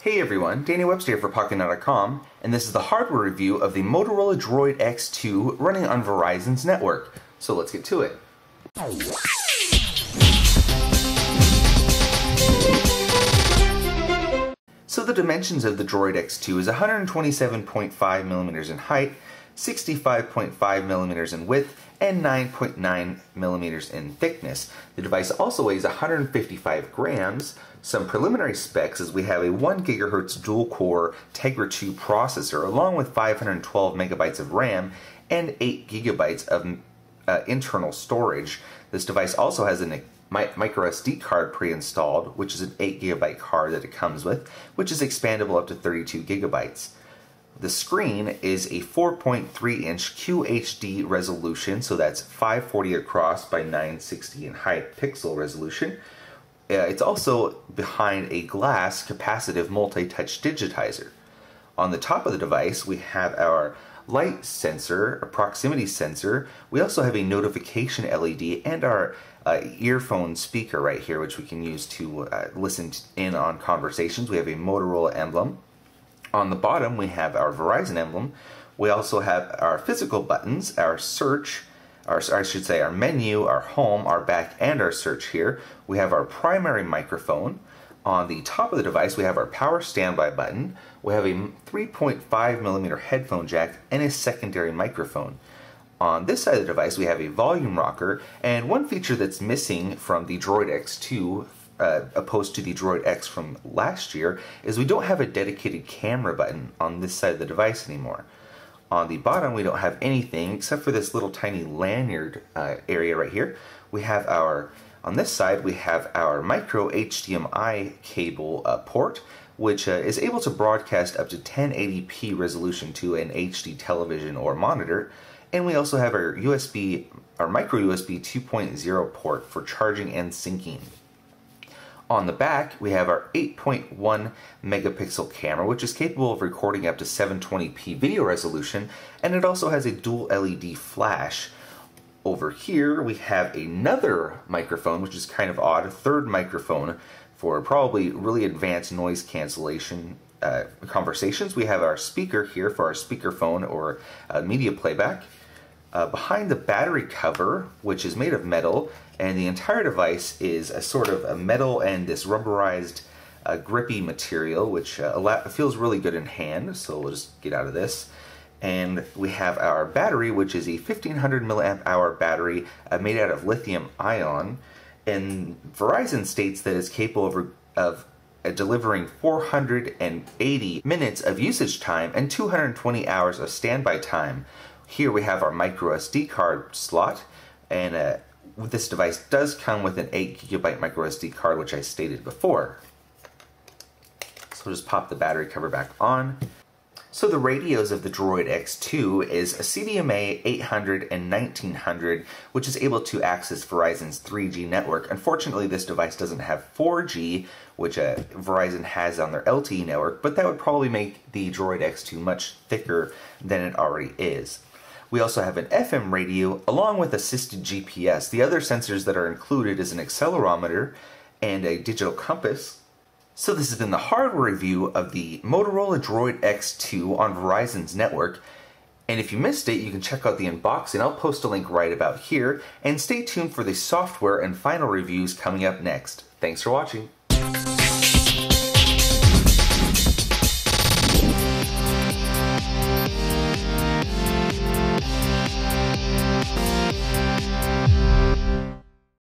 Hey everyone, Danny Webster here for Pocketnow.com, and this is the hardware review of the Motorola Droid X2 running on Verizon's network. So let's get to it. So the dimensions of the Droid X2 is 127.5 millimeters in height, 65.5 millimeters in width, and 9.9 millimeters in thickness. The device also weighs 155 grams. Some preliminary specs is we have a 1 GHz dual-core Tegra 2 processor along with 512 megabytes of RAM and 8 gigabytes of internal storage. This device also has a microSD card pre-installed, which is an 8 gigabyte card that it comes with, which is expandable up to 32 gigabytes. The screen is a 4.3 inch QHD resolution, so that's 540 across by 960 in height pixel resolution. It's also behind a glass capacitive multi-touch digitizer. On the top of the device we have our light sensor, a proximity sensor. We also have a notification LED and our earphone speaker right here, which we can use to listen in on conversations. We have a Motorola emblem. On the bottom we have our Verizon emblem. We also have our physical buttons, our search, our menu, our home, our back, and our search here. We have our primary microphone. On the top of the device we have our power standby button. We have a 3.5 millimeter headphone jack and a secondary microphone. On this side of the device we have a volume rocker, and one feature that's missing from the Droid X2 opposed to the Droid X from last year is we don't have a dedicated camera button on this side of the device anymore. On the bottom we don't have anything except for this little tiny lanyard area right here. We have on this side we have our micro HDMI cable port, which is able to broadcast up to 1080p resolution to an HD television or monitor. And we also have our micro USB 2.0 port for charging and syncing. On the back, we have our 8.1 megapixel camera, which is capable of recording up to 720p video resolution, and it also has a dual LED flash. Over here, we have another microphone, which is kind of odd, a third microphone for probably really advanced noise cancellation conversations. We have our speaker here for our speakerphone or media playback. Behind the battery cover, which is made of metal, and the entire device is a sort of a metal and this rubberized grippy material, which feels really good in hand, so we'll just get out of this. And we have our battery, which is a 1500 milliamp hour battery made out of lithium ion, and Verizon states that it's capable of delivering 480 minutes of usage time and 220 hours of standby time. Here we have our microSD card slot, and this device does come with an 8 gigabyte microSD card, which I stated before. So we'll just pop the battery cover back on. So the radios of the Droid X2 is a CDMA 800 and 1900, which is able to access Verizon's 3G network. Unfortunately, this device doesn't have 4G, which Verizon has on their LTE network, but that would probably make the Droid X2 much thicker than it already is. We also have an FM radio along with assisted GPS. The other sensors that are included is an accelerometer and a digital compass. So this has been the hardware review of the Motorola Droid X2 on Verizon's network. And if you missed it, you can check out the unboxing. I'll post a link right about here. And stay tuned for the software and final reviews coming up next. Thanks for watching.